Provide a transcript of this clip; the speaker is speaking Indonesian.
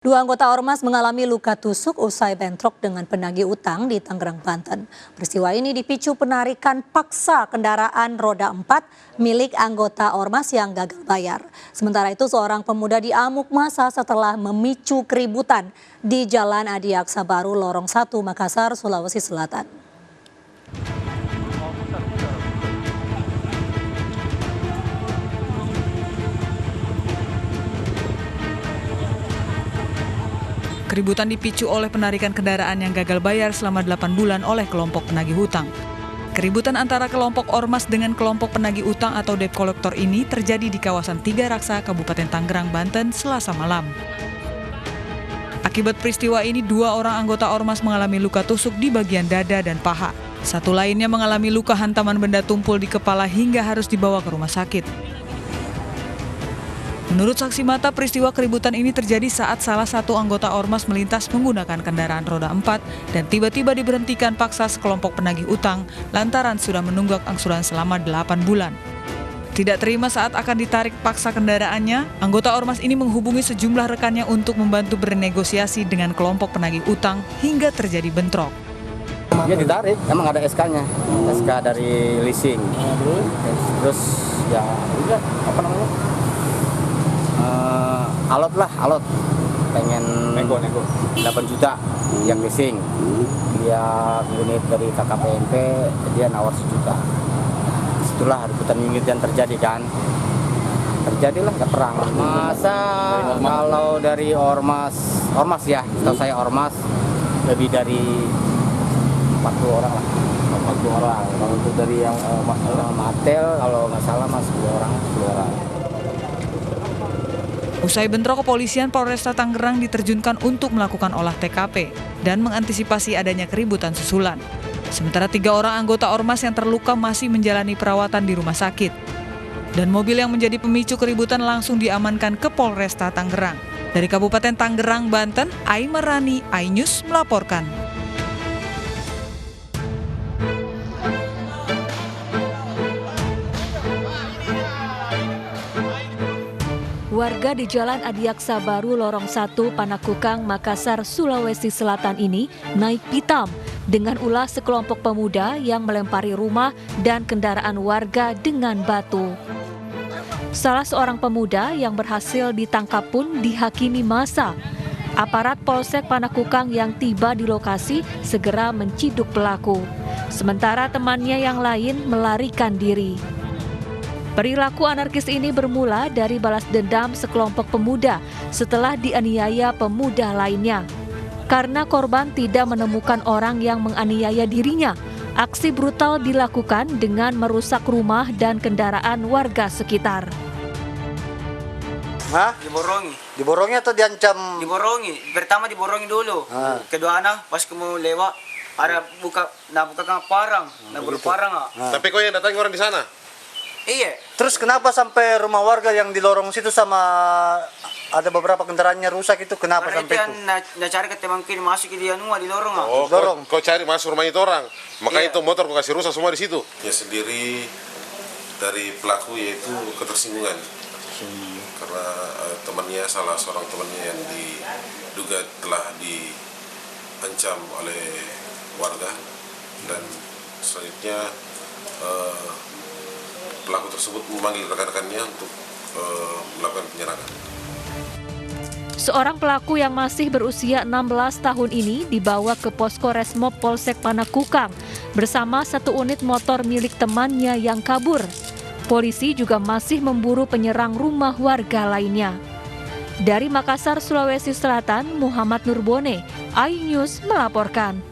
Dua anggota Ormas mengalami luka tusuk usai bentrok dengan penagih utang di Tangerang, Banten. Peristiwa ini dipicu penarikan paksa kendaraan roda 4 milik anggota Ormas yang gagal bayar. Sementara itu seorang pemuda diamuk massa setelah memicu keributan di Jalan Adiaksa Baru, Lorong 1, Makassar, Sulawesi Selatan. Keributan dipicu oleh penarikan kendaraan yang gagal bayar selama 8 bulan oleh kelompok penagih hutang. Keributan antara kelompok Ormas dengan kelompok penagih utang atau debt collector ini terjadi di kawasan Tiga Raksa, Kabupaten Tangerang, Banten, Selasa malam. Akibat peristiwa ini, 2 orang anggota Ormas mengalami luka tusuk di bagian dada dan paha. Satu lainnya mengalami luka hantaman benda tumpul di kepala hingga harus dibawa ke rumah sakit. Menurut saksi mata, peristiwa keributan ini terjadi saat salah satu anggota Ormas melintas menggunakan kendaraan roda 4 dan tiba-tiba diberhentikan paksa sekelompok penagih utang lantaran sudah menunggak angsuran selama 8 bulan. Tidak terima saat akan ditarik paksa kendaraannya, anggota Ormas ini menghubungi sejumlah rekannya untuk membantu bernegosiasi dengan kelompok penagih utang hingga terjadi bentrok. Dia ditarik, emang ada SK-nya, SK dari leasing. Terus ya udah, apa namanya? Alot pengen nego 8 juta yang leasing, dia unit dari KKPNP, dia nawar 1 juta. Setelah rebutan unit yang terjadi kan, terjadilah nggak perang. Masa kalau dari ormas ya, setahu saya Ormas lebih dari 40 orang lah, 40 orang. Kalau untuk dari yang Matel kalau nggak salah mas 10 orang. Usai bentrok, kepolisian Polresta Tangerang diterjunkan untuk melakukan olah TKP dan mengantisipasi adanya keributan susulan. Sementara 3 orang anggota Ormas yang terluka masih menjalani perawatan di rumah sakit. Dan mobil yang menjadi pemicu keributan langsung diamankan ke Polresta Tangerang. Dari Kabupaten Tangerang, Banten, Aimarani, iNews melaporkan. Warga di Jalan Adiaksa Baru, Lorong 1, Panakukang, Makassar, Sulawesi Selatan ini naik pitam dengan ulah sekelompok pemuda yang melempari rumah dan kendaraan warga dengan batu. Salah seorang pemuda yang berhasil ditangkap pun dihakimi massa. Aparat Polsek Panakukang yang tiba di lokasi segera menciduk pelaku. Sementara temannya yang lain melarikan diri. Perilaku anarkis ini bermula dari balas dendam sekelompok pemuda setelah dianiaya pemuda lainnya. Karena korban tidak menemukan orang yang menganiaya dirinya, aksi brutal dilakukan dengan merusak rumah dan kendaraan warga sekitar. Hah? Diborongi. Diborongi atau diancam? Diborongi. Pertama diborongi dulu. Kedua anak pas kamu lewat ada buka parang, parang. Tapi kau yang datang orang di sana? Iya. Terus kenapa sampai rumah warga yang di lorong situ sama ada beberapa kendaraannya rusak itu kenapa sampai itu? Nah cari ke teman kiri masuk ke dia di lorong. Oh, lorong. Kau cari masuk rumah itu orang. Makanya Iya. itu motor kau kasih rusak semua di situ. Ya sendiri dari pelaku yaitu ketersinggungan. Karena temannya, salah seorang temannya yang diduga telah diancam oleh warga dan selanjutnya pelaku tersebut memanggil rekan-rekannya untuk melakukan penyerangan. Seorang pelaku yang masih berusia 16 tahun ini dibawa ke Posko Resmob Polsek Panakukang bersama 1 unit motor milik temannya yang kabur. Polisi juga masih memburu penyerang rumah warga lainnya. Dari Makassar, Sulawesi Selatan, Muhammad Nurbone, iNews melaporkan.